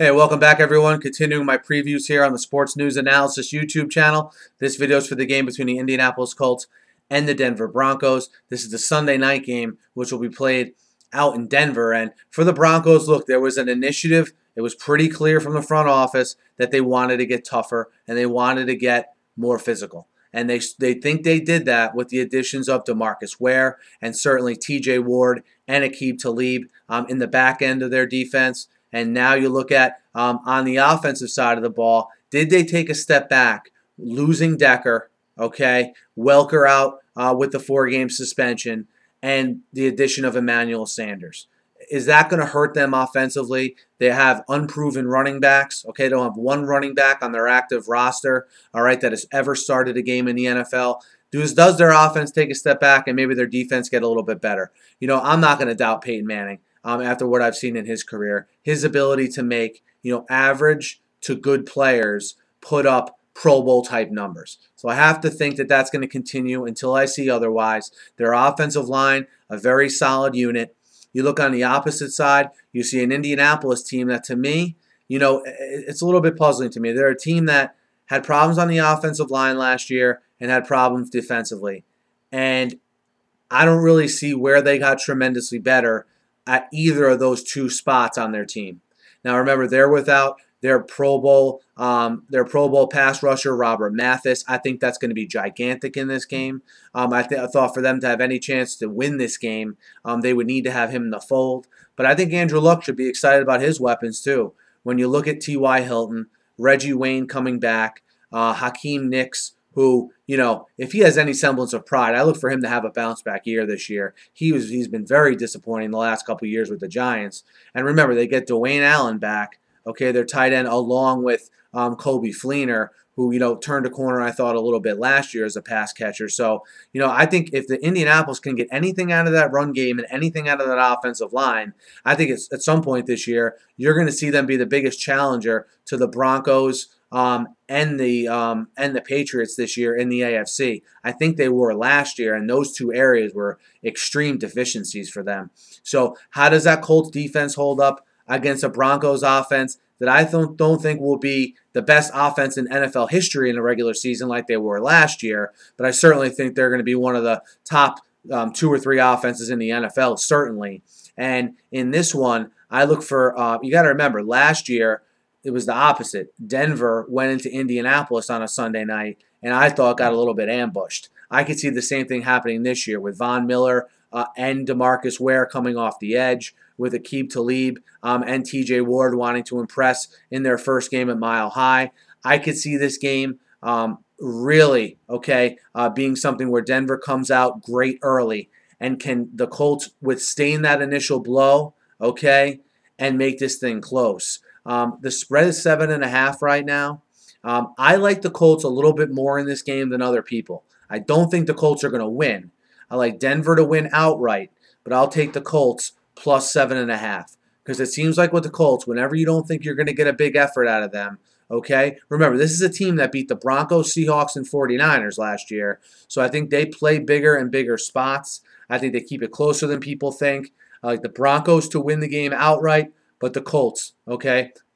Hey, welcome back everyone. Continuing my previews here on the Sports News Analysis YouTube channel. This video is for the game between the Indianapolis Colts and the Denver Broncos. This is the Sunday night game, which will be played out in Denver. And for the Broncos, look, there was an initiative. It was pretty clear from the front office that they wanted to get tougher and they wanted to get more physical. And they think they did that with the additions of DeMarcus Ware and certainly TJ Ward and Aqib Talib in the back end of their defense. And now you look at on the offensive side of the ball, did they take a step back, losing Decker, okay, Welker out with the 4-game suspension, and the addition of Emmanuel Sanders? Is that going to hurt them offensively? They have unproven running backs, okay? They don't have one running back on their active roster, all right, that has ever started a game in the NFL. Does their offense take a step back and maybe their defense get a little bit better? You know, I'm not going to doubt Peyton Manning. After what I've seen in his career, his ability to make, average to good players put up Pro Bowl type numbers. So I have to think that that's going to continue until I see otherwise. Their offensive line, a very solid unit. You look on the opposite side, you see an Indianapolis team that to me, it's a little bit puzzling to me. They're a team that had problems on the offensive line last year and had problems defensively. And I don't really see where they got tremendously better at either of those two spots on their team. Now remember, they're without their Pro Bowl pass rusher, Robert Mathis. I think that's going to be gigantic in this game. I thought for them to have any chance to win this game, they would need to have him in the fold. But I think Andrew Luck should be excited about his weapons too. When you look at T.Y. Hilton, Reggie Wayne coming back, Hakeem Nicks, who, if he has any semblance of pride, I look for him to have a bounce-back year this year. He's been very disappointing the last couple of years with the Giants. And remember, they get Dwayne Allen back, okay, their tight end, along with Kobe Fleener, who, turned a corner, I thought, a little bit last year as a pass catcher. So, I think if the Indianapolis can get anything out of that run game and anything out of that offensive line, I think it's, at some point this year, you're going to see them be the biggest challenger to the Broncos and the Patriots this year in the AFC. I think they were last year, and those two areas were extreme deficiencies for them. So how does that Colts defense hold up against a Broncos offense that I don't think will be the best offense in NFL history in the regular season like they were last year, but I certainly think they're going to be one of the top 2 or 3 offenses in the NFL, certainly. And in this one, I look for, you got to remember, last year, it was the opposite. Denver went into Indianapolis on a Sunday night, and I thought got a little bit ambushed. I could see the same thing happening this year with Von Miller and DeMarcus Ware coming off the edge, with Aqib Talib and TJ Ward wanting to impress in their first game at Mile High. I could see this game really, being something where Denver comes out great early, and can the Colts withstand that initial blow, and make this thing close. The spread is 7.5 right now. I like the Colts a little bit more in this game than other people. I don't think the Colts are going to win. I like Denver to win outright, but I'll take the Colts plus 7.5. Because it seems like with the Colts, whenever you don't think you're going to get a big effort out of them, remember, this is a team that beat the Broncos, Seahawks, and 49ers last year. So I think they play bigger and bigger spots. I think they keep it closer than people think. I like the Broncos to win the game outright, but the Colts,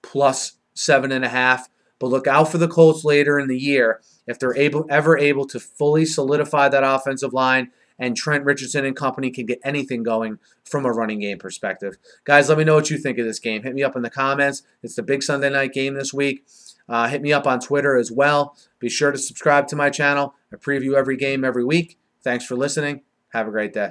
plus 7.5. But look out for the Colts later in the year if they're ever able to fully solidify that offensive line, and Trent Richardson and company can get anything going from a running game perspective. Guys, let me know what you think of this game. Hit me up in the comments. It's the big Sunday night game this week. Hit me up on Twitter as well. Be sure to subscribe to my channel. I preview every game every week. Thanks for listening. Have a great day.